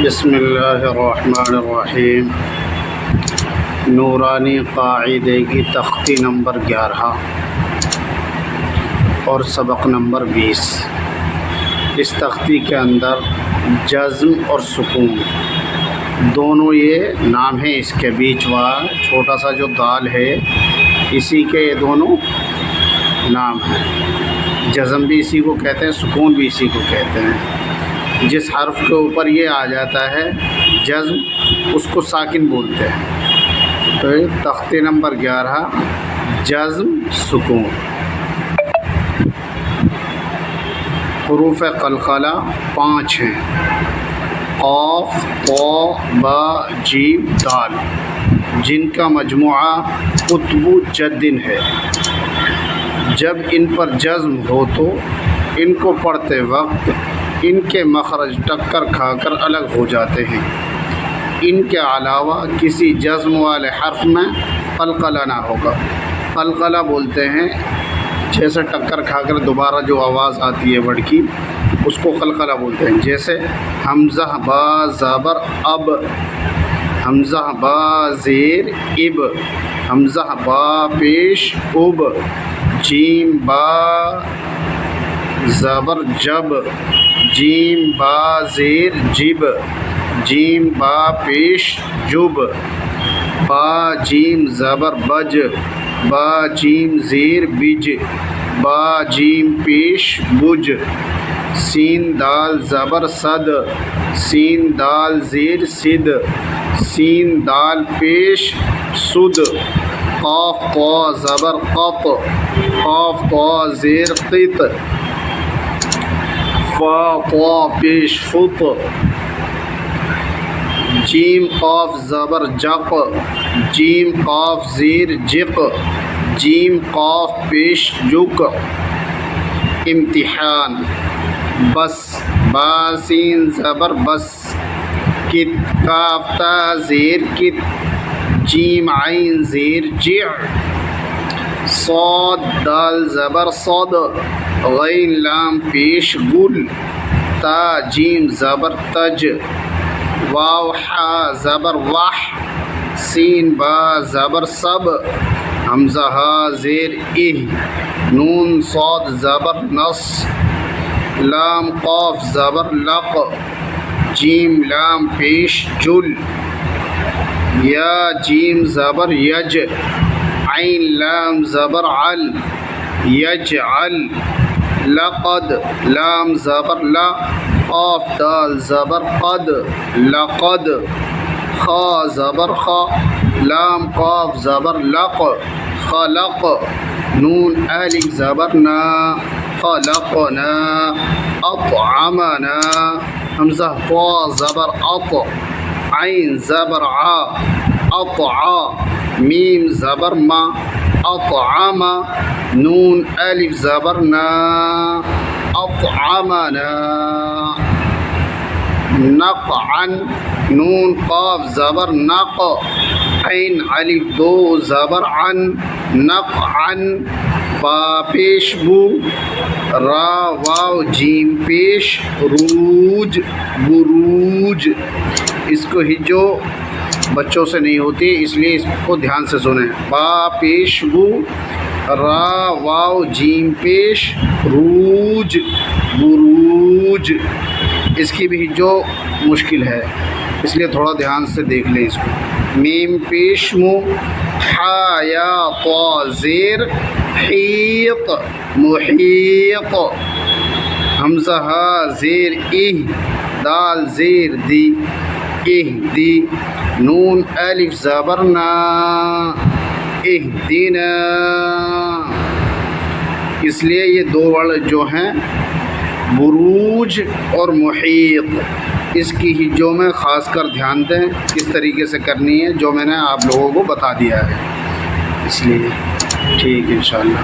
بسم اللہ الرحمن الرحیم۔ نورانی قاعدے کی تختی نمبر 11 اور سبق نمبر 20۔ اس تختی کے اندر جزم اور سکون دونوں یہ نام ہیں، اس کے بیچ والا چھوٹا سا جو دال ہے اسی کے یہ دونوں نام ہیں۔ جزم بھی اسی کو کہتے ہیں، سکون بھی اسی کو کہتے ہیں۔ جس حرف کے اوپر یہ آ جاتا ہے جزم اس کو ساکن بولتے ہیں۔ تو تختی نمبر 11 جزم سکون۔ حروف قلقلہ 5 ہیں، قاف، طا، با، جیم، دال، جن کا مجموعہ قطب جدن ہے۔ جب ان پر جزم ہو تو ان کو پڑھتے وقت ان کے مخرج ٹکر کھا کر الگ ہو جاتے ہیں۔ ان کے علاوہ کسی جزم والے حرف میں قلقلہ نہ ہوگا۔ قلقلہ بولتے ہیں جیسے ٹکر کھا کر دوبارہ جو آواز آتی ہے ورڈ کی، اس کو قلقلہ بولتے ہیں۔ جیسے حمزہ با زبر اب، حمزہ با زیر اب، حمزہ با پیش اب، جیم با زبر جب، جیم با زیر جب، جیم با پیش جب، با جیم زبر بج، با جیم زیر بج، با جیم پیش بج، سین دال زبر صد، سین دال زیر صد، سین دال پیش سد، قاف طا زبر قط، قاف طا زیر قط، فا طا پیش فط، جیم قاف زبر جق، جیم قاف زیر جق، جیم قاف پیش جک۔ امتحان بس، با سین زبر بس، کت، کاف تا زیر کت، جیم عین زیر جع، صاد دال زبر صد، غین لام پیش گل، تا جیم زبر تج، واو حا زبر وح، سین با زبر سب، حمزہ ہا زیر اہ، نون صاد زبر نص، لام قاف زبر لق، جیم لام پیش جل، یا جیم زبر یج، عین لام زبر عل، یجعل، لقد لام زبر لا، قاف دال زبر قد، لقد، خا زبر خا، لام قاف زبر لق، خلق، نون الف زبر نا، خلقنا، اطعمنا، حمزہ طا زبر اط، عین زبر ع، اطعا، میم زبر ما، اطعم، نون الف زبر نا، اطعمنا، نقعا، نون قاف زبر نق، عین الف دو زبر عن، نقعا، با پیش بو، را واو جیم پیش روج، بروج۔ اس کو ہی جو بچوں سے نہیں ہوتی اس لیے اس کو دھیان سے سنیں۔ با پیش بو، را واو جیم پیش روج، بروج۔ اس کی بھی جو مشکل ہے اس لیے تھوڑا دھیان سے دیکھ لیں اس کو۔ میم پیش مو، حا یا طا زیر حیط، محیط، حمزہ ہا زیر اہ، دال زیر دی، اہدی، نون الف زبر نا، اہدنا۔ اس لیے یہ دو ورڈ جو ہیں بروج اور محیط، اس کی ہی جو میں خاص کر دھیان دیں کس طریقے سے کرنی ہے، جو میں نے آپ لوگوں کو بتا دیا ہے۔ اس لیے ٹھیک انشاءاللہ۔